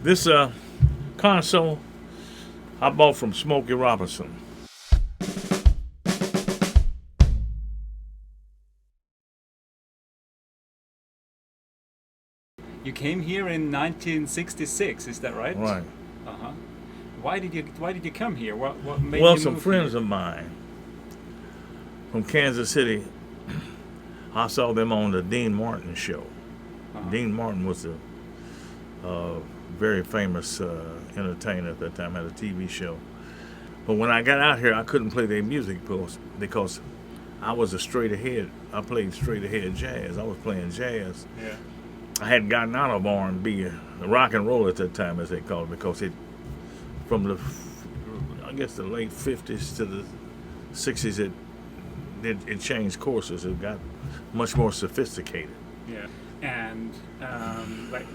This console I bought from Smokey Robinson. You came here in 1966, is that right? Right. Uh-huh. Why did you come here? What made Well, you some move friends here? of mine from Kansas City, I saw them on the Dean Martin show. Uh-huh. Dean Martin was a very famous entertainer at that time, had a TV show. But when I got out here, I couldn't play their music because I was a straight ahead. I played straight ahead jazz. I was playing jazz. Yeah. I hadn't gotten out of R&B, rock and roll at that time, as they called it, because from the late 50s to the 60s, it changed courses. It got much more sophisticated. Yeah. And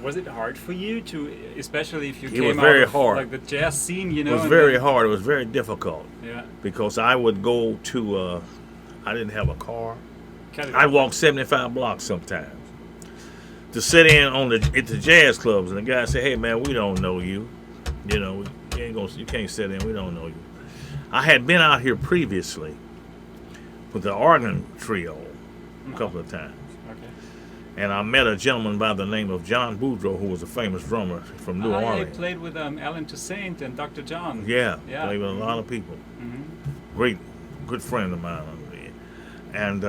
was it hard for you to, especially if you It came was very out of hard. like the jazz scene, you know? It was and very then- hard. It was very difficult Yeah. because I would go to, I didn't have a car. Kind of- I walked 75 blocks sometimes to sit in at the jazz clubs, and the guy said, "Hey man, we don't know you. You can't sit in. We don't know you." I had been out here previously with the organ trio a couple of times, Okay. and I met a gentleman by the name of John Boudreaux, who was a famous drummer from New I Orleans. played with Alan Toussaint and Dr. John. Yeah, Yeah. played with a lot of people. Hmm. Good friend of mine. And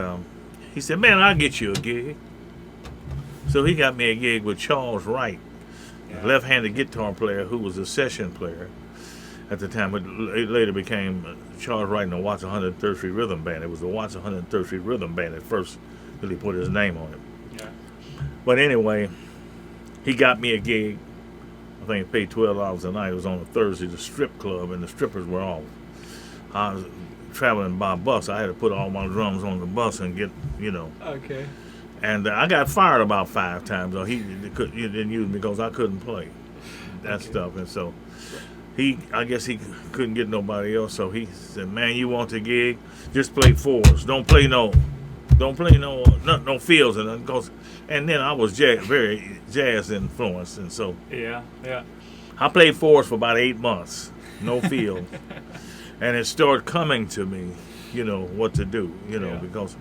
he said, "Man, I'll get you a gig." So he got me a gig with Charles Wright, Yeah. a left-handed guitar player who was a session player at the time, but it later became Charles Wright and the Watts 103rd Street Rhythm Band. It was the Watts 103rd Street Rhythm Band at first till he put his name on it. Yeah. But anyway, he got me a gig. I think he paid $12 a night. It was on a Thursday, the strip club, and the strippers were off. I was traveling by bus. I had to put all my drums on the bus and get. Okay. And I got fired about 5 times. Or he didn't use me because I couldn't play that stuff. And so I guess he couldn't get nobody else. So he said, "Man, you want the gig? Just play fours. Don't play no fields." And then I was very jazz influenced. And so Yeah. Yeah. I played fours for about 8 months, no field. And it started coming to me, what to do, Yeah. because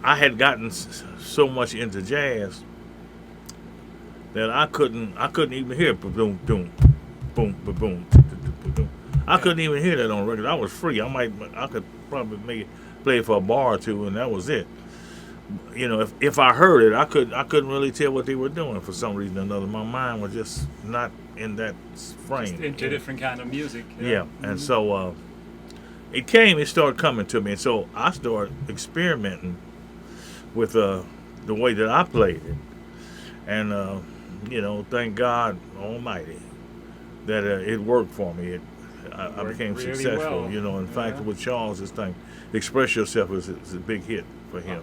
I had gotten so much into jazz that I couldn't even hear boom, boom, boom, boom, boom. I couldn't even hear that on record. I was free. I could probably maybe play for a bar or two, and that was it. If I heard it, I couldn't really tell what they were doing for some reason or another. My mind was just not in that frame. Just into different kind of music. Yeah, and so it started coming to me, and so I started experimenting with the way that I played it, and thank God Almighty that it worked for me. I became really successful. well. In fact, Yeah. with Charles, this thing, "Express Yourself" is a big hit for him.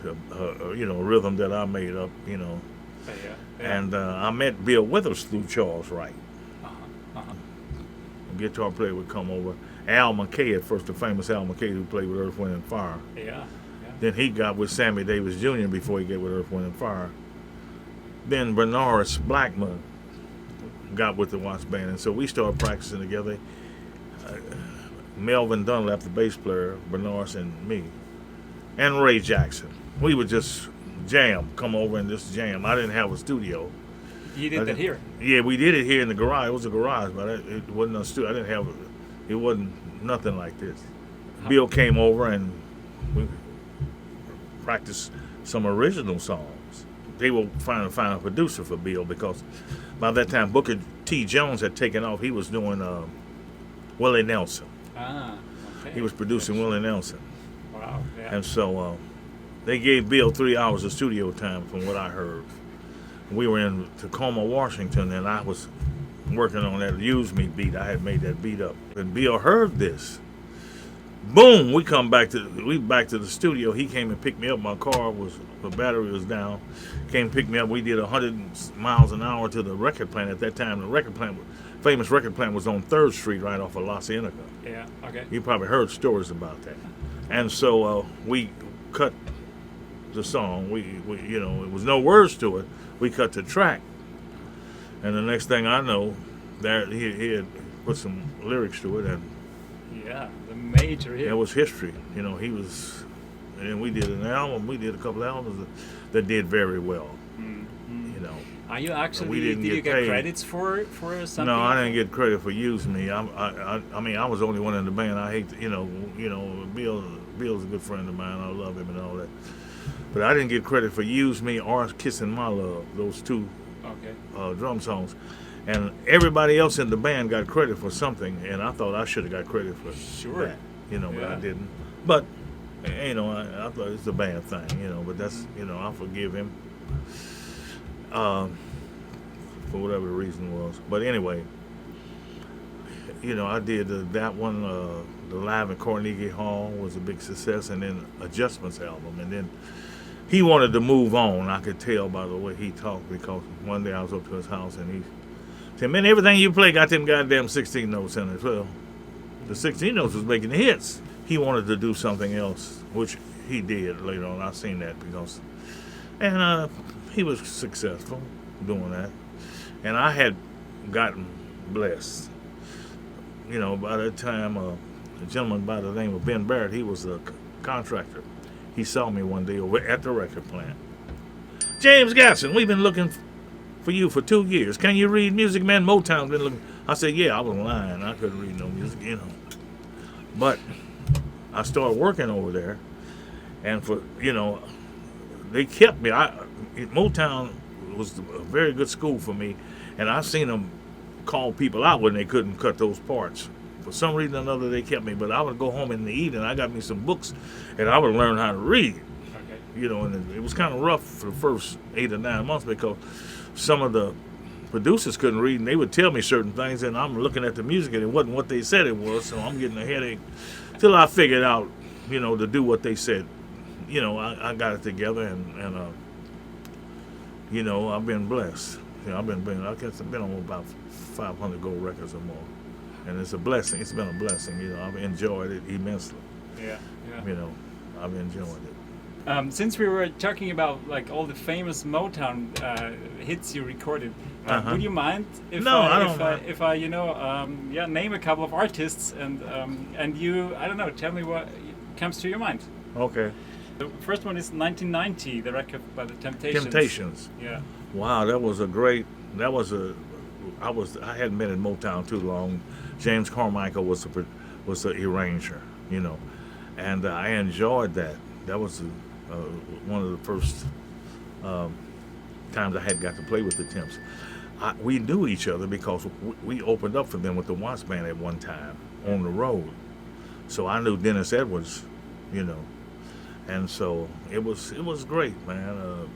A rhythm that I made up. Yeah. And I met Bill Withers through Charles Wright. A guitar player would come over. Al McKay at first, the famous Al McKay who played with Earth, Wind and Fire. Yeah. Then he got with Sammy Davis Jr. before he got with Earth, Wind and Fire. Then Bernard Blackman got with the Watts band, and so we started practicing together. Melvin Dunlap, the bass player, Bernard and me, and Ray Jackson. We would just come over and just jam. I didn't have a studio. You did that here? Yeah, we did it here in the garage. It was a garage, but it wasn't a studio. I didn't have it wasn't nothing like this. Bill came over and we practiced some original songs. They were trying to find a producer for Bill because by that time Booker T. Jones had taken off. He was doing Willie Nelson. Okay. He was producing Willie Nelson. Wow. Yeah. And so they gave Bill 3 hours of studio time from what I heard. We were in Tacoma, Washington, and I was working on that Use Me beat. I had made that beat up. And Bill heard this. Boom, we back to the studio. He came and picked me up. The battery was down. Came pick me up. We did 100 miles an hour to the record plant. At that time, the famous record plant was on 3rd Street right off of La Cienega. Yeah, okay. You probably heard stories about that. And so we cut the song. It was no words to it. We cut the track. And the next thing I know, there he had put some lyrics to it, and Yeah, the major hit. that was history. You know, he was, and we did an album. We did a couple albums that did very well. Mm-hmm. You know. Are you actually? We didn't did you get get paid. credits for something? No, I didn't get credit for Use Me. I mean, I was the only one in the band. I hate, you know, Bill's a good friend of mine. I love him and all that. But I didn't get credit for Use Me or Kissing My Love, those two Okay. drum songs. And everybody else in the band got credit for something, and I thought I should have got credit for Sure. that, you know, but I Yeah. didn't. But, you know, I thought it's a band thing, you know, but that's, you know, I forgive him. For whatever the reason was. But anyway, you know, I did that one, the Live at Carnegie Hall was a big success, and then Adjustments album. And then he wanted to move on. I could tell by the way he talked, because one day I was up to his house and he said, man, everything you play got them goddamn 16 notes in it. Well, the 16 notes was making the hits. He wanted to do something else, which he did later on. I seen that because, and he was successful doing that. And I had gotten blessed. You know, by that time, a gentleman by the name of Ben Barrett, he was a contractor. He saw me one day over at the record plant. James Gadson, we've been looking for you for 2 years. Can you read music, man? Motown's been looking. I said, yeah, I was lying. I couldn't read no music, you know. But I started working over there, and for, you know, they kept me. Motown was a very good school for me, and I seen them call people out when they couldn't cut those parts. For some reason or another, they kept me. But I would go home in the evening. I got me some books, and I would learn how to read. Okay. You know, and it was kind of rough for the first 8 or 9 months because some of the producers couldn't read, and they would tell me certain things, and I'm looking at the music, and it wasn't what they said it was. So I'm getting a headache till I figured out, you know, to do what they said. You know, I got it together, and you know, I've been blessed. You know, I guess I've been on about 500 gold records or more, and it's a blessing. It's been a blessing. You know, I've enjoyed it immensely. Yeah. Yeah. You know, I've enjoyed it. Since we were talking about like all the famous Motown hits you recorded, would you mind if No, I don't mind. if I name a couple of artists and you, I don't know, tell me what comes to your mind. Okay. The first one is 1990, the record by the Temptations. Temptations. Yeah. Wow, I hadn't been in Motown too long. James Carmichael was the arranger, you know, and I enjoyed that. That was one of the first times I had got to play with the Temps. We knew each other because we opened up for them with the Watts Band at one time on the road. So I knew Dennis Edwards, you know, and so it was great, man.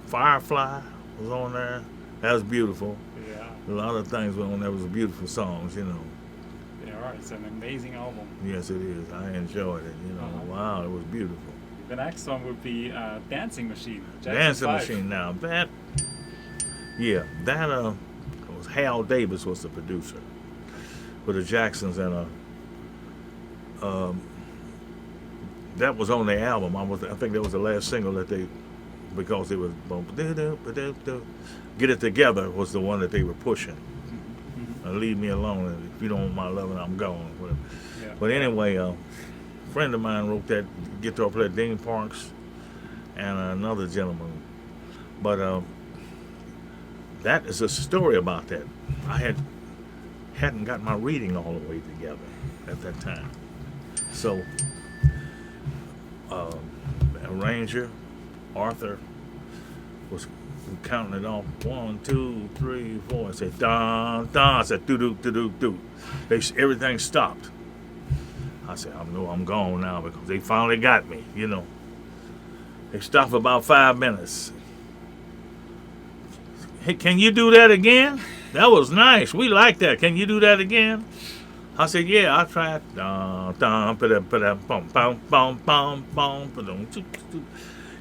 Firefly was on there. That was beautiful. Yeah. A lot of things were on there. Was beautiful songs, you know. Yeah, it's an amazing album. Yes, it is. I enjoyed it. You know, Wow, it was beautiful. The next song would be Dancing Machine. Jackson Dancing 5. Machine. Now that was Hal Davis was the producer for the Jacksons, and that was on the album. I think that was the last single that they, because it was Get It Together was the one that they were pushing. Leave Me Alone, and If You Don't Want My Lovin', I'm Gone. Yeah. But anyway, a friend of mine wrote that guitar player, Dean Parks, and another gentleman. But that is a story about that. I hadn't got my reading all the way together at that time. So, arranger, Arthur, was counting it off. 1, 2, 3, 4. I said, dun, dun. I said, do. Everything stopped. I said, I know I'm gone now because they finally got me, you know. They stopped for about 5 minutes. Hey, can you do that again? That was nice. We like that. Can you do that again? I said, yeah, I'll try it.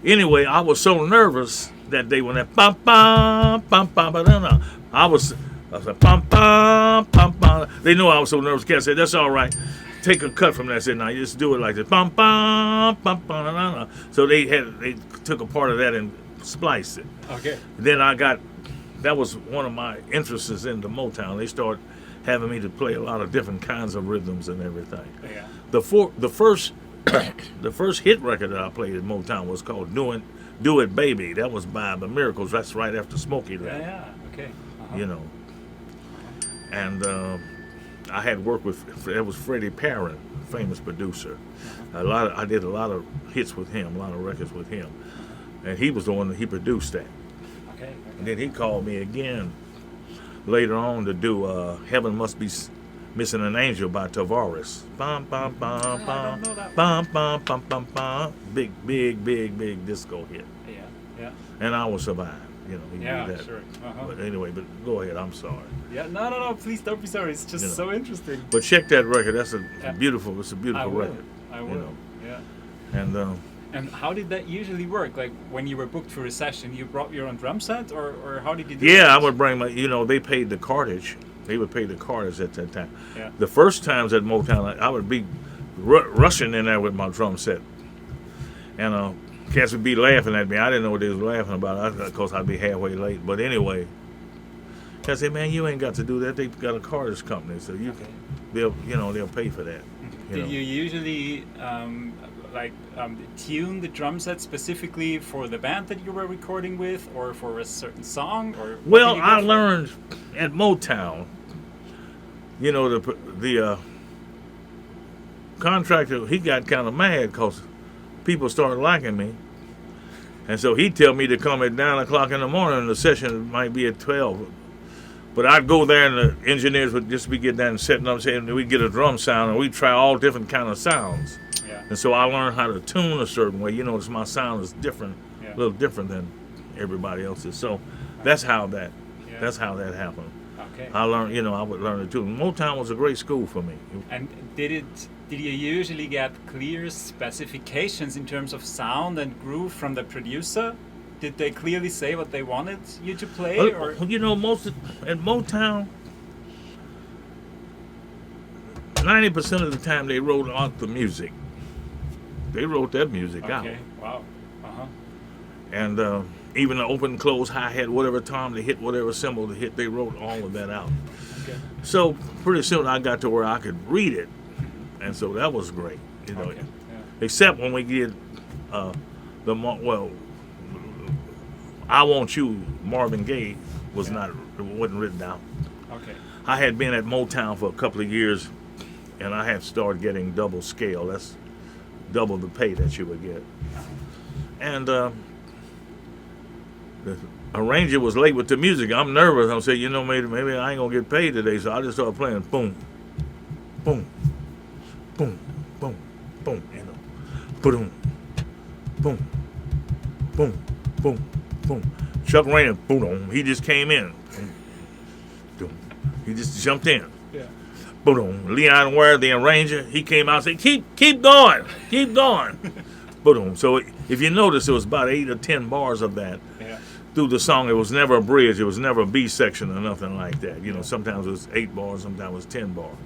Anyway, I was so nervous that day when that I said, they knew I was so nervous. I said, that's all right. Take a cut from that. I said, now you just do it like this. So they took a part of that and spliced it. Okay. Then I got that was one of my interests in the Motown. They started having me to play a lot of different kinds of rhythms and everything. Yeah. The first the first hit record that I played at Motown was called "Do It Baby." That was by the Miracles. That's right after Smokey Yeah. left. Yeah. Okay. You know, and I had worked with, that was Freddie Perrin, famous producer. I did a lot of hits with him, a lot of records with him, and he was the one that he produced that. Okay. And then he called me again later on to do "Heaven Must Be Missing an Angel" by Tavares. Bum bum bum bum don't know that bum bum bum bum bum. Big disco hit. Yeah. Yeah. And I Will Survive. You know, he Yeah. did that. Sure. But anyway, but go ahead. I'm sorry. Yeah. No. Please don't be sorry. It's just You know. so interesting. But check that record. That's Yeah. beautiful. It's a I beautiful will. record. I will. You know. Yeah. And And how did that usually work? Like when you were booked for a session, you brought your own drum set, or how did you do yeah, that? I would bring my. You know, they paid the cartage. They would pay the cartage at that time. Yeah. The first times at Motown, I would be rushing in there with my drum set, and cats would be laughing at me. I didn't know what they was laughing about. Of course, I'd be halfway late. But anyway, I said, "Man, you ain't got to do that. They got a cartage company, so you they'll pay for that." Did you usually tune the drum set specifically for the band that you were recording with, or for a certain song, or? what Well, did you go I for? learned at Motown. You know, the contractor, he got kind of mad because people started liking me, and so he'd tell me to come at 9 o'clock in the morning. And the session might be at 12, but I'd go there, and the engineers would just be getting down and setting up, saying we'd get a drum sound, and we'd try all different kind of sounds. Yeah. And so I learned how to tune a certain way. You notice my sound is different, Yeah. a little different than everybody else's. So that's how that happened. Okay. I learned, I would learn it too. Motown was a great school for me. And did you usually get clear specifications in terms of sound and groove from the producer? Did they clearly say what they wanted you to play, or? At Motown, 90% of the time they wrote out the music. They wrote that music out. Okay. Wow. And even the open, close, hi-hat, whatever tom they hit, whatever cymbal they hit, they wrote all of that out. Okay. So pretty soon I got to where I could read it. And so that was great. Okay. Yeah. Except when we did I Want You, Marvin Gaye wasn't written down. Okay. I had been at Motown for a couple of years, and I had started getting double scale. That's double the pay that you would get. And the arranger was late with the music. I'm nervous. I'm saying, maybe I ain't gonna get paid today. So I just started playing boom, boom, boom, boom, boom, boom, boom, boom, boom, boom. Chuck Rainer, boom, he just came in. Boom. He just jumped in. Yeah. Boom. Leon Ware, the arranger, he came out and said, keep going. Boom. So if you notice, it was about 8 or 10 bars of that. Yeah. Through the song. It was never a bridge. It was never a B section or nothing like that. Sometimes it was 8 bars, sometimes it was 10 bars.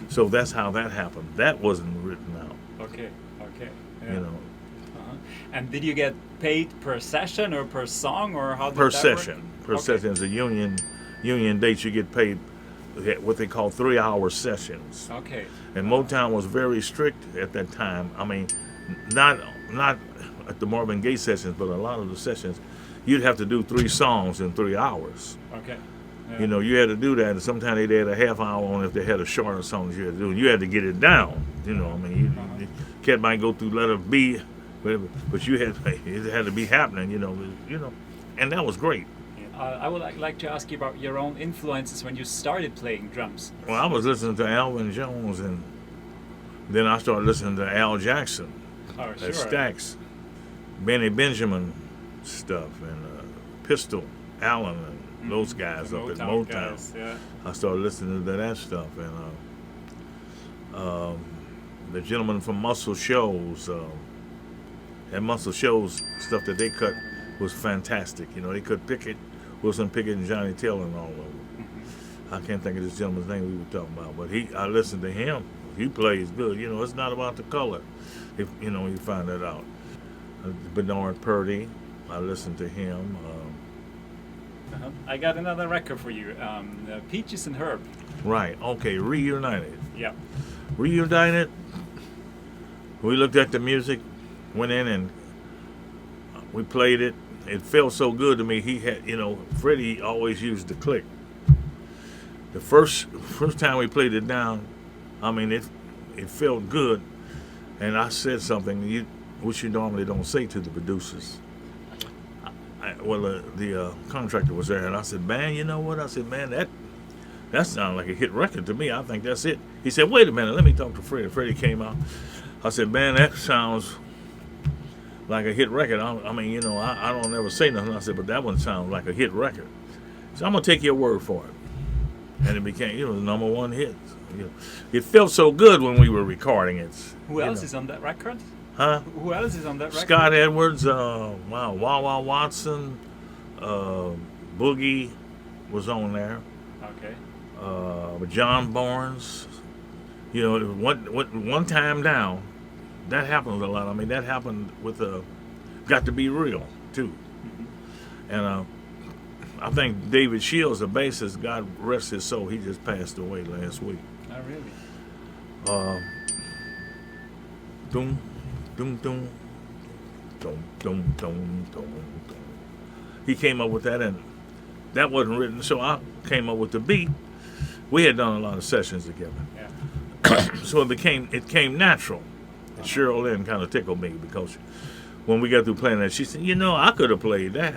So that's how that happened. That wasn't written out. Okay. Yeah. And did you get paid per session or per song, or how did Per that session. work? Per session. It's a union dates. You get paid what they call 3-hour sessions. Okay. And Motown was very strict at that time. I mean, not at the Marvin Gaye sessions, but a lot of the sessions, you'd have to do 3 songs in 3 hours. Okay. Yeah. You had to do that, and sometimes they'd add a half hour on if they had a shorter song that you had to do. And you had to get it down. The cat might go through letter B, but it had to be happening. And that was great. I would like to ask you about your own influences when you started playing drums. Well, I was listening to Alvin Jones, and then I started listening to Al Jackson, Oh, sure. Stax, Benny Benjamin stuff, and Pistol Allen, and those guys The up at Motown Motown. guys, yeah. I started listening to that stuff, and the gentleman from Muscle Shoals, and Muscle Shoals stuff that they cut was fantastic. They cut Wilson Pickett and Johnny Taylor and all of them. I can't think of this gentleman's name we were talking about, but I listened to him. He plays good. It's not about the color. If you find that out. Bernard Purdy, I listened to him. I got another record for you. Peaches and Herb. Right. Okay. Reunited. Yeah. Reunited. We looked at the music, went in and we played it. It felt so good to me. He had, Freddie always used the click. The first time we played it down, it felt good. And I said something which you normally don't say to the producers. The contractor was there, and I said, "Man, you know what?" I said, "Man, that sounds like a hit record to me. I think that's it." He said, "Wait a minute, let me talk to Freddie." Freddie came out. I said, "Man, that sounds like a hit record." I don't ever say nothing. I said, "But that one sounds like a hit record." So I'm gonna take your word for it. And it became, the number one hit. It felt so good when we were recording it. Who else is on that record? Huh? Who else is on that record? Scott Edwards, Wawa Watson, Boogie was on there. Okay. John Barnes. One time down, that happens a lot. That happened with Got to Be Real too. Mm-hmm. And I think David Shields, the bassist, God rest his soul, he just passed away last week. Oh, really? Doom, doom, doom, doom, doom, doom, doom. He came up with that, and that wasn't written, so I came up with the beat. We had done a lot of sessions together. Yeah. So it came natural. And Cheryl Lynn kind of tickled me because when we got through playing that, she said, I could have played that,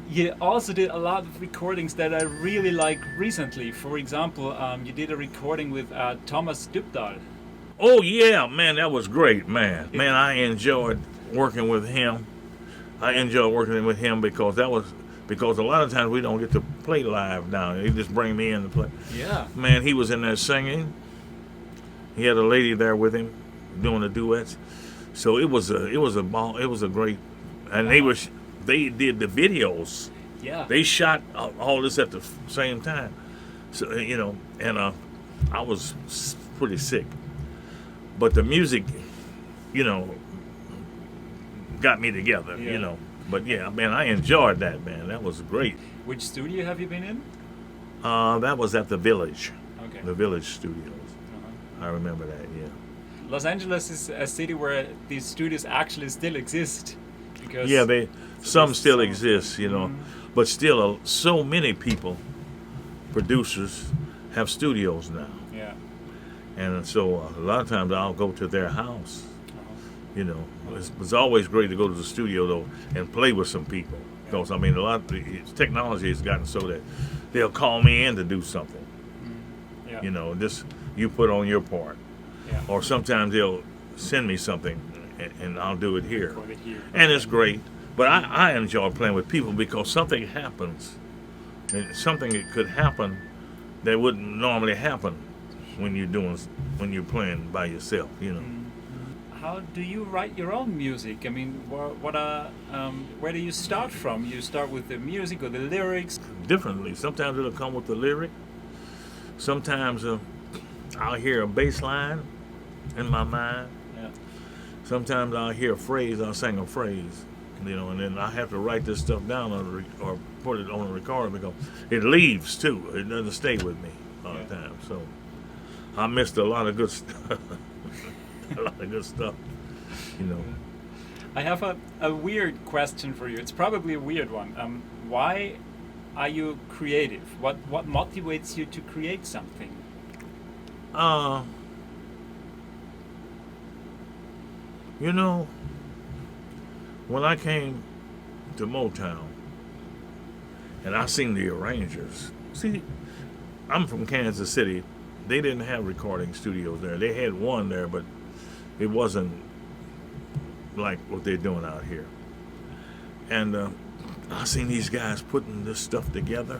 You also did a lot of recordings that I really like recently. For example, you did a recording with Thomas Dybdahl. Oh, yeah, man, that was great, man. Man, I enjoyed working with him. Because a lot of times we don't get to play live now. They just bring me in to play. Yeah. Man, he was in there singing. He had a lady there with him doing the duets. So it was a great, and they did the videos. Yeah. They shot all this at the same time. So and I was pretty sick, but the music, got me together. Yeah. But yeah, man, I enjoyed that, man. That was great. Which studio have you been in? That was at the Village. Okay. The Village Studios. Uh-huh. I remember that. Yeah. Los Angeles is a city where these studios actually still exist. Because some still exist, but still so many people, producers, have studios now. Yeah. And so a lot of times I'll go to their house. Uh-huh. It's always great to go to the studio though and play with some people. Because a lot of technology has gotten so that they'll call me in to do something. Yeah. Just you put on your part. Yeah. Or sometimes they'll send me something and I'll do it here. Record it here. And it's great. But I enjoy playing with people because something happens. And something that could happen that wouldn't normally happen when you're playing by yourself, How do you write your own music? Where do you start from? You start with the music or the lyrics? Differently. Sometimes it'll come with the lyric. Sometimes I'll hear a bass line in my mind. Yeah. Sometimes I'll hear a phrase, I'll sing a phrase, and then I have to write this stuff down or put it on a recorder because it leaves too. It doesn't stay with me all the time. So I missed a lot of good stuff. I have a weird question for you. It's probably a weird one. Why are you creative? What motivates you to create something? When I came to Motown and I seen the arrangers, I'm from Kansas City. They didn't have recording studios there. They had one there, but it wasn't like what they're doing out here. And I seen these guys putting this stuff together,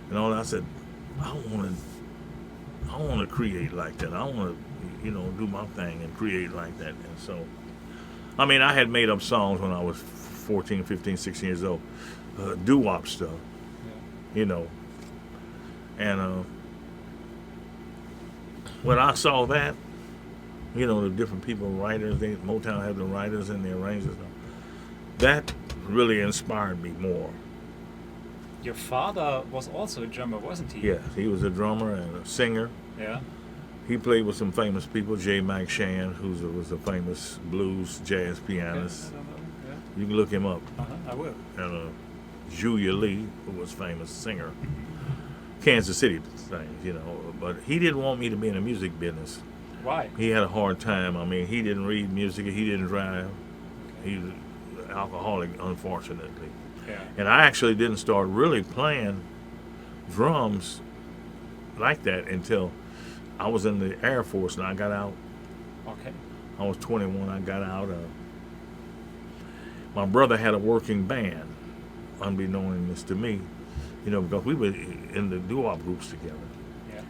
and all that. I said, I want to create like that. I want to, do my thing and create like that. And so, I had made up songs when I was 14, 15, 16 years old, doo-wop stuff, and when I saw that, the different people, writers, Motown had the writers and the arrangers. that really inspired me more. Your father was also a drummer, wasn't he? Yeah, he was a drummer and a singer. Yeah. He played with some famous people. J. Mac Shan, who was a famous blues jazz pianist. Okay, I don't know. Yeah. You can look him up. I will. And Julia Lee, who was a famous singer. Kansas City things, you know. But he didn't want me to be in the music business. Why? He had a hard time. I mean, he didn't read music. He didn't drive. He was alcoholic, unfortunately. Yeah. And I actually didn't start really playing drums like that until I was in the Air Force and I got out. Okay. I was 21. I got out. My brother had a working band, unbeknownst to me, you know, because we were in the doo-wop groups together. Yeah.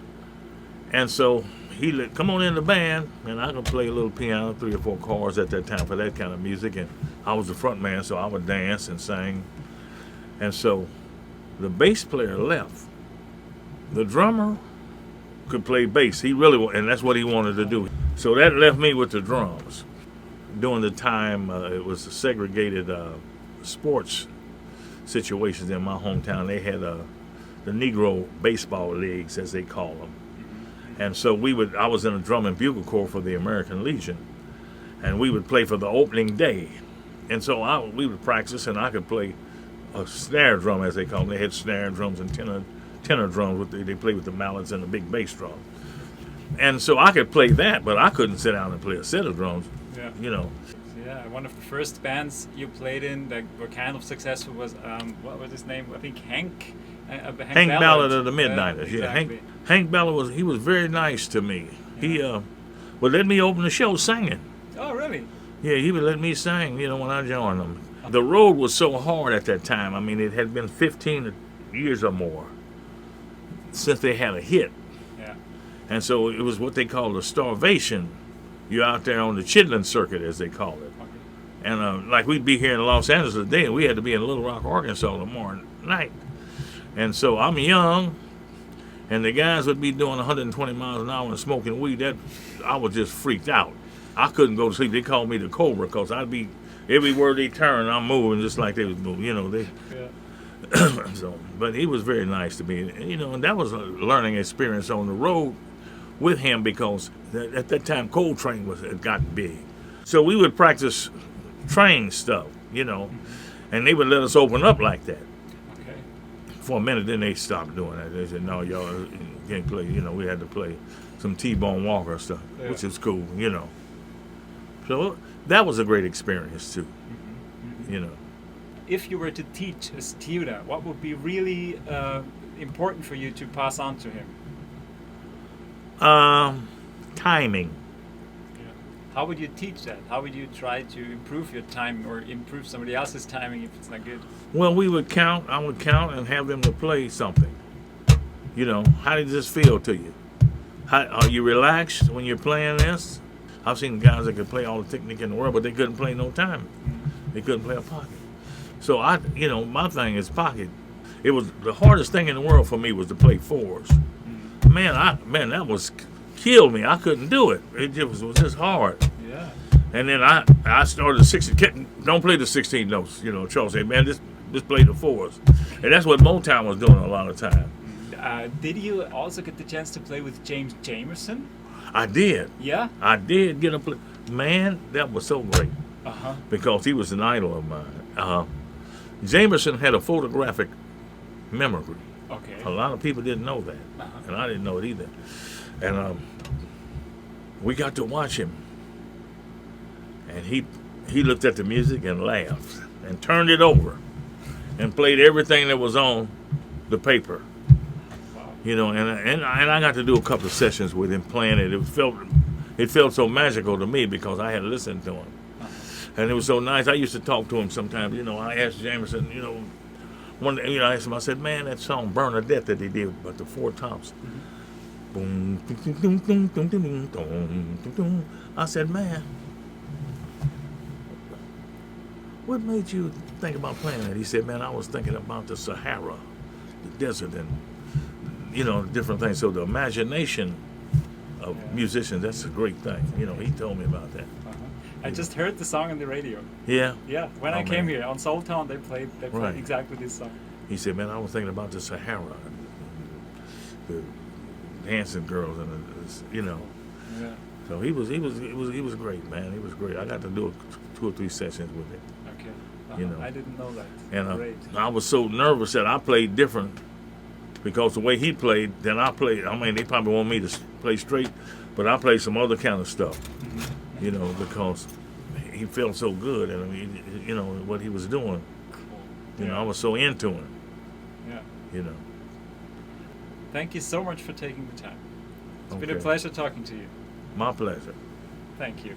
And so he let, come on in the band, and I could play a little piano, 3 or 4 chords at that time for that kind of music. And I was the front man, so I would dance and sing. And so the bass player left. The drummer could play bass. He really, and that's what he wanted to do. So that left me with the drums. During the time, it was segregated sports situations in my hometown. They had the Negro baseball leagues, as they call them. And so I was in a drum and bugle corps for the American Legion, and we would play for the opening day. And so we would practice, and I could play a snare drum, as they call them. They had snare drums and tenor drums. They played with the mallets and the big bass drum. And so I could play that, but I couldn't sit down and play a set of drums. Yeah. You know. Yeah, one of the first bands you played in that were kind of successful was what was his name? I think Hank. Hank Ballard of the Midnighters. Yeah, exactly. Hank Ballard was very nice to me. He would let me open the show singing. Oh, really? Yeah, he would let me sing, you know, when I joined him. The road was so hard at that time. I mean, it had been 15 years or more since they had a hit. Yeah. And so it was what they called a starvation. You're out there on the chitlin circuit, as they call it. Okay. And like we'd be here in Los Angeles today, and we had to be in Little Rock, Arkansas tomorrow night. And so I'm young, and the guys would be doing 120 miles an hour and smoking weed. I was just freaked out. I couldn't go to sleep. They called me the Cobra because I'd be, everywhere they turn, I'm moving just like they was moving. You know, Yeah. So, but he was very nice to me. You know, and that was a learning experience on the road with him because at that time Coltrane had gotten big. So we would practice train stuff, you know, and they would let us open up like that. Okay. For a minute, then they stopped doing that. They said, no, y'all can't play. You know, we had to play some T-Bone Walker stuff, Yeah. which is cool, you know. So that was a great experience, too, you know. If you were to teach a student, what would be really important for you to pass on to him? Timing. How would you teach that? How would you try to improve your time or improve somebody else's timing if it's not good? Well, I would count and have them to play something. You know, how does this feel to you? Are you relaxed when you're playing this? I've seen guys that could play all the technique in the world, but they couldn't play no time. They couldn't play a pocket. So my thing is pocket. It was the hardest thing in the world for me was to play fours. Man, that was killed me. I couldn't do it. It was just hard. Yeah. And then I started 16. Don't play the 16 notes. You know, Charles said, man, just play the fours. And that's what Motown was doing a lot of time. Did you also get the chance to play with James Jamerson? I did. Yeah. I did get a play. Man, that was so great because he was an idol of mine. Jamerson had a photographic memory. Okay. A lot of people didn't know that, and I didn't know it either. And we got to watch him, and he looked at the music and laughed and turned it over and played everything that was on the paper. Wow. You know, and I got to do a couple of sessions with him playing it. It felt so magical to me because I had listened to him, and it was so nice. I used to talk to him sometimes. You know, I asked Jamerson, you know. One day, I asked him, I said, man, that song Bernadette that they did about the Four Tops. Boom, dum, dum, dum, dum, dum, dum, dum. I said, man, what made you think about playing that? He said, man, I was thinking about the Sahara, the desert, and, you know, different things. So the imagination of musicians, that's a great thing. You know, he told me about that. I just heard the song on the radio. Yeah. Yeah, when Oh, I came man. here on Soul Town, they played Right. exactly this song. He said, "Man, I was thinking about the Sahara, the dancing girls, and you know." Yeah. So he was great, man. He was great. I got to do 2 or 3 sessions with him. Okay. You know. I didn't know that. And Great. I was so nervous that I played different because the way he played, then I played. I mean, they probably want me to play straight, but I played some other kind of stuff, you know, because he felt so good, and I mean, you know what he was doing. Cool. You know, Yeah. I was so into him. Yeah. You know. Thank you so much for taking the time. It's been a Okay. pleasure talking to you. My pleasure. Thank you.